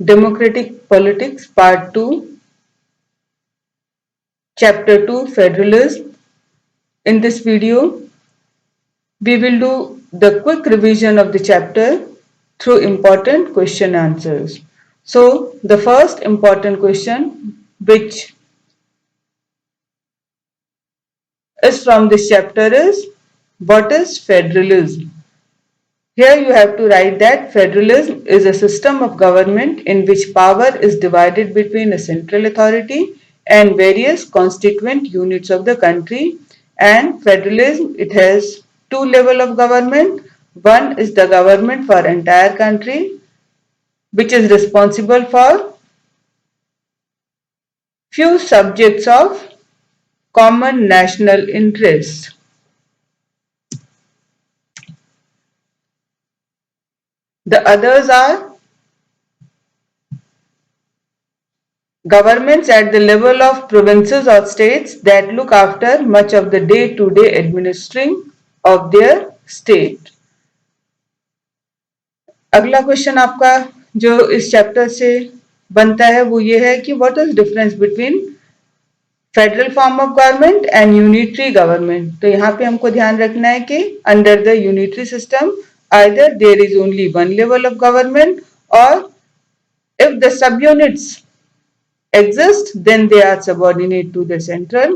Democratic Politics Part 2, Chapter 2, Federalism. In this video, we will do the quick revision of the chapter through important question answers. So, the first important question which is from this chapter is, what is federalism? Here you have to write that federalism is a system of government in which power is divided between a central authority and various constituent units of the country. And federalism, it has two levels of government. One is the government for entire country, which is responsible for few subjects of common national interest. The others are governments at the level of provinces or states that look after much of the day-to-day administering of their state. अगला question आपका जो इस chapter से बनता है वो ये है कि what is difference between federal form of government and unitary government. तो यहाँ पे हमको ध्यान रखना है कि under the unitary system either there is only one level of government, or if the subunits exist then they are subordinate to the central.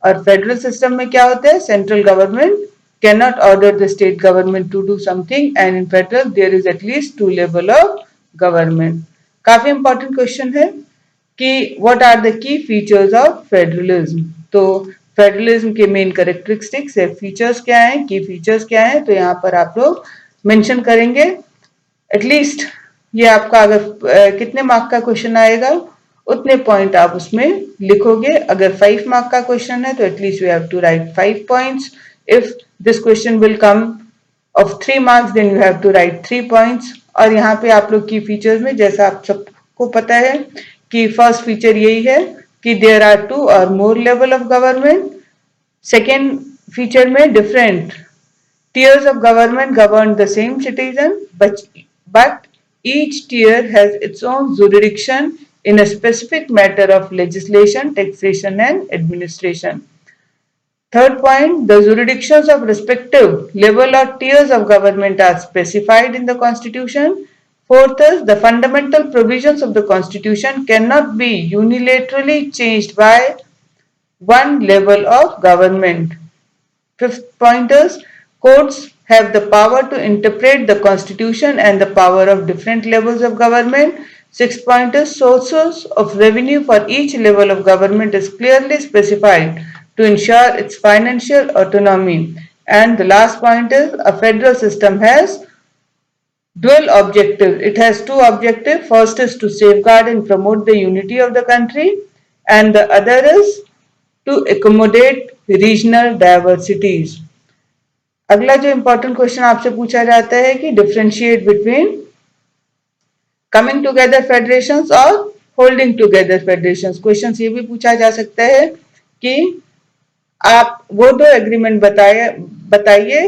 और federal system में क्या होता है, central government cannot order the state government to do something, and in federal there is at least two level of government. काफी important question है कि what are the key features of federalism. तो federalism के main characteristics है, features क्या हैं, की features क्या हैं, तो यहाँ पर आप लोग मेंशन करेंगे. एटलीस्ट ये आपका अगर कितने मार्क का क्वेश्चन आएगा उतने पॉइंट आप उसमें लिखोगे. अगर 5 मार्क का क्वेश्चन है तो at least you have to write 5 points. If this question will come of 3 marks then you have to write 3 points. और यहाँ पे आप लोग की फीचर्स में जैसा आप सबको पता है कि फर्स्ट फीचर यही है कि देयर आर 2 और more level of government. Second feature में different tiers of government govern the same citizen, but each tier has its own jurisdiction in a specific matter of legislation, taxation and administration. Third point, the jurisdictions of respective level or tiers of government are specified in the constitution. Fourth is, the fundamental provisions of the constitution cannot be unilaterally changed by one level of government. Fifth point is, courts have the power to interpret the constitution and the power of different levels of government. Sixth point is, sources of revenue for each level of government is clearly specified to ensure its financial autonomy. And the last point is, a federal system has dual objectives. It has two objectives. First is to safeguard and promote the unity of the country, and the other is to accommodate regional diversities. अगला जो important question आपसे पूछा जाता है कि differentiate between coming together federations और holding together federations. Question ये भी पूछा जा सकता है कि आप वो दो एग्रीमेंट बताइए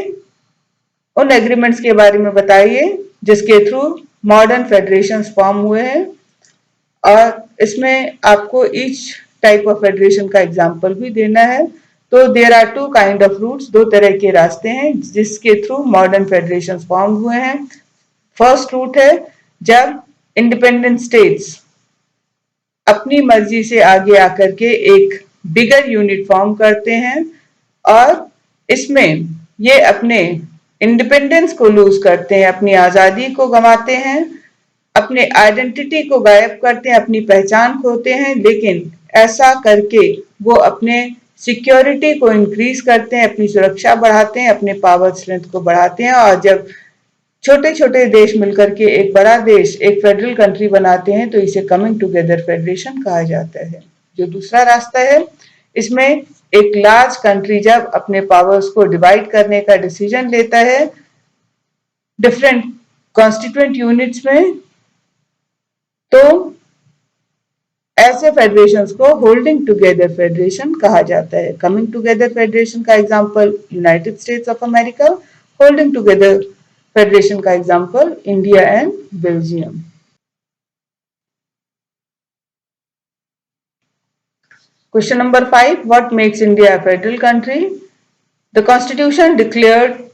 उन एग्रीमेंट्स के बारे में बताइए जिसके थ्रू मॉडर्न फेडरेशंस फॉर्म हुए हैं, और इसमें आपको ईच टाइप ऑफ फेडरेशन का एग्जाम्पल भी देना है. तो there are 2 kind of routes, 2 तरह के रास्ते हैं जिसके थ्रू मॉडर्न फेडरेशन फॉर्म हुए हैं. फर्स्ट रूट है जब इंडिपेंडेंट स्टेट्स अपनी मर्जी से आगे आकर के एक बिगर यूनिट फॉर्म करते हैं और इसमें ये अपने इंडिपेंडेंस को लूज करते हैं, अपनी आजादी को गंवाते हैं, अपने आइडेंटिटी को गायब करते हैं, अपनी पहचान खोते हैं, लेकिन ऐसा करके वो अपने सिक्योरिटी को इंक्रीज करते हैं, अपनी सुरक्षा बढ़ाते हैं, अपने पावर स्ट्रेंथ को बढ़ाते हैं. और जब छोटे छोटे देश मिलकर के एक बड़ा देश, एक फेडरल कंट्री बनाते हैं तो इसे कमिंग टुगेदर फेडरेशन कहा जाता है. जो दूसरा रास्ता है, इसमें एक लार्ज कंट्री जब अपने पावर्स को डिवाइड करने का डिसीजन लेता है डिफरेंट कॉन्स्टिट्यूएंट यूनिट्स में, तो ऐसे फेडरेशंस को होल्डिंग टुगेदर फेडरेशन कहा जाता है. कमिंग टुगेदर फेडरेशन का example United States of America, holding together federation का example India and Belgium. Question number 5. What makes India a federal country? The Constitution declared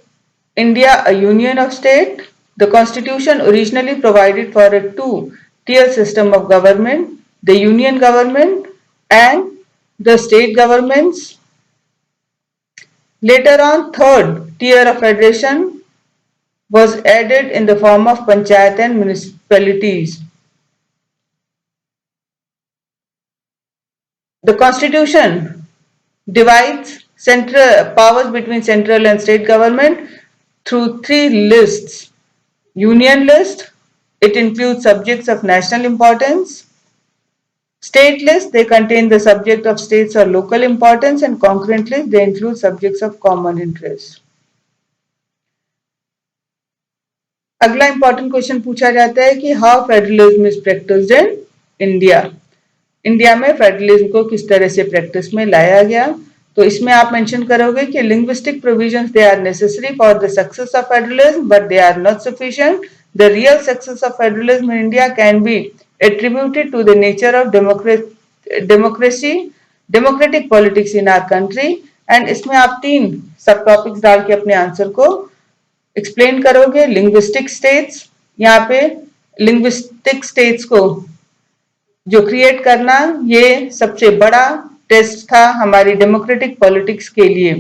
India a union of states. The Constitution originally provided for a two-tier system of government, the union government and the state governments. Later on, third tier of federation was added in the form of panchayat and municipalities. The Constitution divides central powers between central and state government through three lists. Union list, it includes subjects of national importance. State list, they contain the subject of states or local importance, and concurrent list, they include subjects of common interest. अगला important question पूछा जाता है कि how federalism is practised in India. India में federalism को किस तरह से प्रैक्टिस में लाया गया। तो इसमें आप मेंशन करोगे कि linguistic provisions they are necessary for the success of federalism but they are not sufficient. The real success of federalism in India can be attributed to the nature of democratic politics in our country। And इसमें आप 3 सब topics डाल के अपने answer को explain करोगे। Linguistic states, यहाँ पे लिंग्विस्टिक स्टेट्स को जो क्रिएट करना, ये सबसे बड़ा टेस्ट था हमारी डेमोक्रेटिक पॉलिटिक्स के लिए।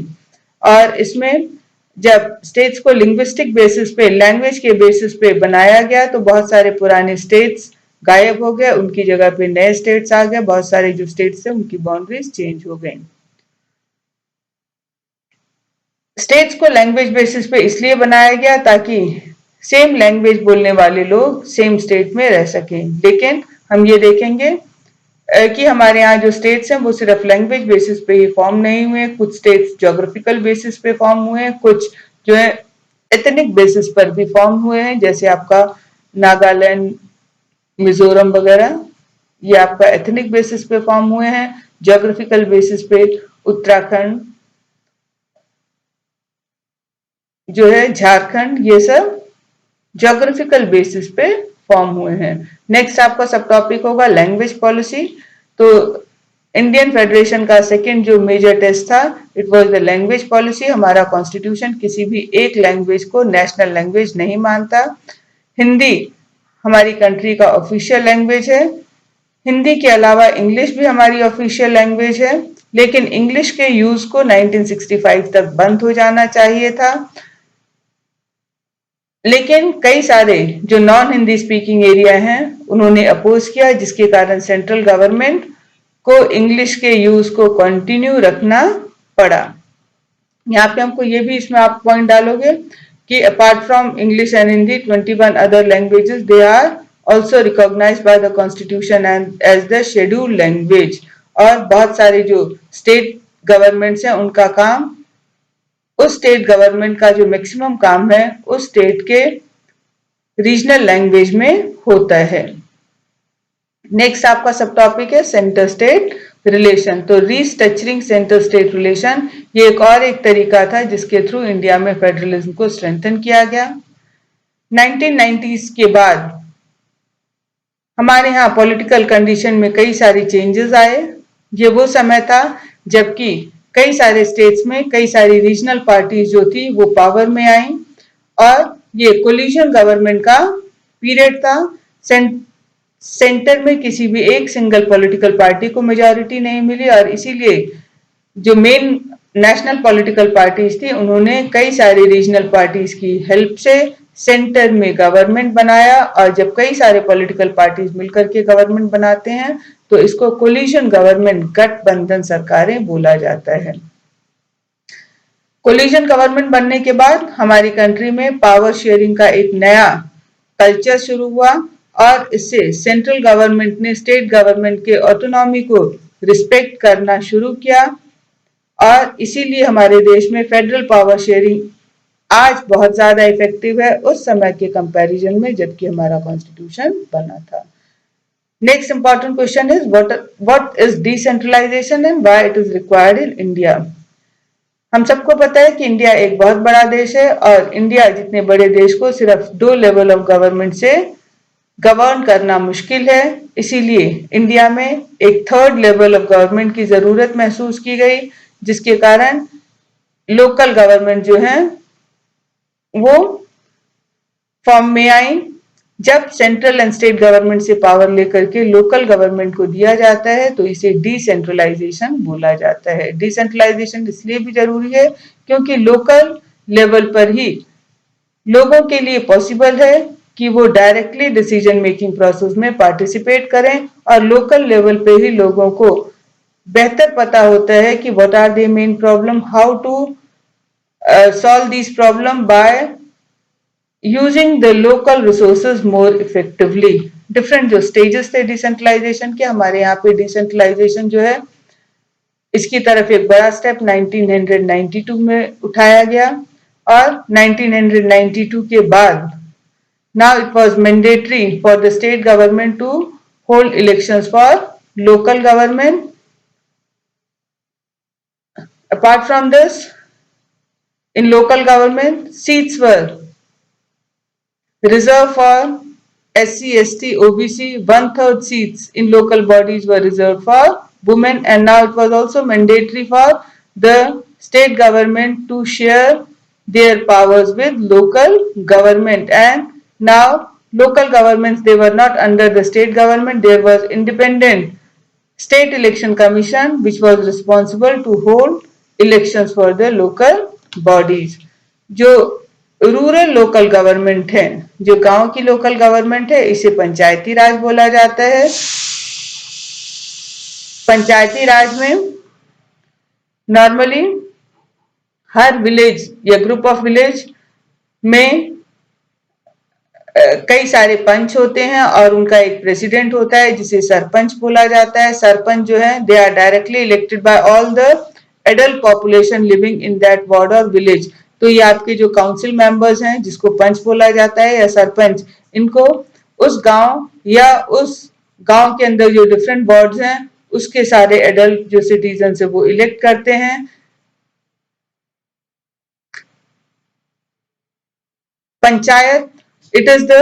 और इसमें जब स्टेट्स को लिंग्विस्टिक बेसिस पे, लैंग्वेज के बेसिस पे बनाया गया तो बहुत सारे पुराने स्टेट्स गायब हो गए, उनकी जगह पे नए स्टेट्स आ गए। बहुत सारे जो स्टेट्स थे उनकी बाउंड्रीज चेंज हो गई। स्टेट्स को लैंग्वेज बेसिस पे इसलिए बनाया गया ताकि सेम लैंग्वेज बोलने वाले लोग सेम स्टेट में रह सकें। लेकिन हम ये देखेंगे कि हमारे यहाँ जो स्टेट्स हैं वो सिर्फ लैंग्वेज बेसिस पे ही फॉर्म नहीं हुए। कुछ स्टेट्स ज्योग्राफिकल बेसिस पे फॉर्म हुए हैं, कुछ जो है एथनिक बेसिस पर भी फॉर्म हुए हैं, जैसे आपका नागालैंड, मिजोरम वगैरह, ये आपका एथनिक बेसिस पे फॉर्म हुए हैं। ज्योग्राफिकल बेसिस पे उत्तराखंड जो है, झारखंड, ये सब ज्योग्राफिकल बेसिस पे फॉर्म हुए हैं। नेक्स्ट आपका सब टॉपिक होगा लैंग्वेज पॉलिसी। तो इंडियन फेडरेशन का सेकंड जो मेजर टेस्ट था, it was the language policy. हमारा कॉन्स्टिट्यूशन किसी भी एक लैंग्वेज को नेशनल लैंग्वेज नहीं मानता। हिंदी हमारी कंट्री का ऑफिशियल लैंग्वेज है। हिंदी के अलावा इंग्लिश भी हमारी ऑफिशियल लैंग्वेज है, लेकिन इंग्लिश के यूज को 1965 तक बंद हो जाना चाहिए था। लेकिन कई सारे जो नॉन हिंदी स्पीकिंग एरिया हैं उन्होंने अपोज किया, जिसके कारण सेंट्रल गवर्नमेंट को इंग्लिश के यूज को कंटिन्यू रखना पड़ा। यहाँ पे हमको ये भी इसमें आप पॉइंट डालोगे कि apart from English and Hindi 21 other languages they are also recognised by the constitution and as the scheduled language. और बहुत सारे जो स्टेट गवर्नमेंट्स हैं उनका काम, उस स्टेट गवर्नमेंट का जो मैक्सिमम काम है उस स्टेट के रीजनल लैंग्वेज में होता है। नेक्स्ट आपका सब टॉपिक है सेंटर स्टेट रिलेशन। तो रीस्ट्रक्चरिंग सेंटर स्टेट रिलेशन, ये एक तरीका था जिसके थ्रू इंडिया में फेडरलिज्म को स्ट्रेंथन किया गया। 1990s के बाद हमारे यहाँ पॉलिटिकल कंडीशन में कई सारी चेंजेस आए। ये वो समय था जबकि कई सारे स्टेट्स में कई सारी रीजनल पार्टीज जो थी वो पावर में आई और ये कोलिशन गवर्नमेंट का पीरियड था। सेंटर में किसी भी एक सिंगल पॉलिटिकल पार्टी को मेजॉरिटी नहीं मिली और इसीलिए जो मेन नेशनल पॉलिटिकल पार्टीज थी उन्होंने कई सारी रीजनल पार्टीज की हेल्प से सेंटर में गवर्नमेंट बनाया। और जब कई सारे पॉलिटिकल पार्टीज मिलकर के गवर्नमेंट बनाते हैं तो इसको कोलिशन गवर्नमेंट, गठबंधन सरकारें बोला जाता है। कोलिशन गवर्नमेंट बनने के बाद हमारी कंट्री में पावर शेयरिंग का एक नया कल्चर शुरू हुआ और इससे सेंट्रल गवर्नमेंट ने स्टेट गवर्नमेंट के ऑटोनॉमी को रिस्पेक्ट करना शुरू किया और इसीलिए हमारे देश में फेडरल पावर शेयरिंग आज बहुत ज्यादा इफेक्टिव है उस समय के कंपैरिजन में जबकि हमारा कॉन्स्टिट्यूशन बना था। Next important question is what is decentralisation and why it is required in India. हम सबको पता है कि इंडिया एक बहुत बड़ा देश है और इंडिया जितने बड़े देश को सिर्फ 2 लेवल ऑफ गवर्नमेंट से गवर्न करना मुश्किल है, इसीलिए इंडिया में एक थर्ड लेवल ऑफ गवर्नमेंट की जरूरत महसूस की गई, जिसके कारण लोकल गवर्नमेंट जो है वो फॉर्म में आई। जब सेंट्रल एंड स्टेट गवर्नमेंट से पावर लेकर के लोकल गवर्नमेंट को दिया जाता है तो इसे डिसेंट्रलाइजेशन बोला जाता है। डिसेंट्रलाइजेशन इसलिए भी जरूरी है क्योंकि लोकल लेवल पर ही लोगों के लिए पॉसिबल है कि वो डायरेक्टली डिसीजन मेकिंग प्रोसेस में पार्टिसिपेट करें, और लोकल लेवल पे ही लोगों को बेहतर पता होता है कि what are the main problem, how to solve this problem by using the local resources more effectively. Different जो स्टेजेस थे डिसेंट्रलाइजेशन के, हमारे यहाँ पे डिसेंट्रलाइजेशन जो है इसकी तरफ एक बड़ा स्टेप 1992 में उठाया गया, और 1992 के बाद now it was mandatory for the state government to hold elections for local government. Apart from this, in local government, seats were reserved for SC, ST, OBC. 1/3 seats in local bodies were reserved for women, and now it was also mandatory for the state government to share their powers with local government. And now local governments, they were not under the state government, there was independent state election commission which was responsible to hold elections for the local bodies. जो rural local government है, जो गांव की local government है, इसे पंचायती राज बोला जाता है। पंचायती राज में नॉर्मली हर विलेज या ग्रुप ऑफ विलेज में कई सारे पंच होते हैं और उनका एक प्रेसिडेंट होता है जिसे सरपंच बोला जाता है। सरपंच जो है they are directly elected by all the adult population living in that ward और विलेज। तो ये आपके जो काउंसिल मेंबर्स हैं जिसको पंच बोला जाता है या सरपंच, इनको उस गांव या उस गांव के अंदर जो डिफरेंट वार्ड्स हैं उसके सारे एडल्ट जो सिटीजन है वो इलेक्ट करते हैं। Panchayat it is the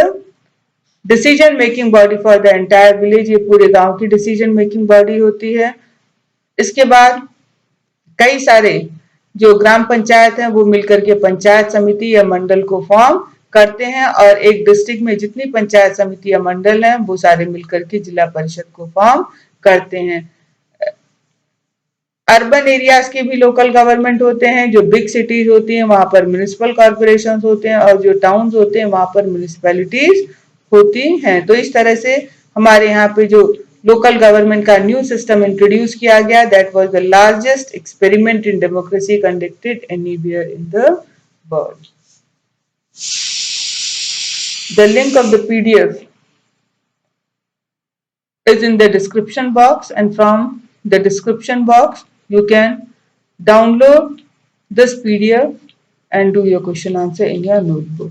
decision making body for the entire village, ये पूरे गांव की डिसीजन मेकिंग बॉडी होती है। इसके बाद कई सारे जो ग्राम पंचायत हैं वो मिलकर के पंचायत समिति या मंडल को फॉर्म करते हैं, और एक डिस्ट्रिक्ट में जितनी पंचायत समिति या मंडल हैं वो सारे मिलकर के जिला परिषद को फॉर्म करते हैं। अर्बन एरियाज के भी लोकल गवर्नमेंट होते हैं, जो बिग सिटीज होती हैं वहां पर म्युनिसिपल कॉर्पोरेशन होते हैं, और जो टाउन्स होते हैं वहां पर म्युनिसिपैलिटीज होती हैं। तो इस तरह से हमारे यहाँ पे जो लोकल गवर्नमेंट का न्यू सिस्टम इंट्रोड्यूस किया गया, that was the largest experiment in democracy conducted anywhere in the world. The link of the PDF is in the description box, and from the description box you can download this PDF and do your question answer in your notebook.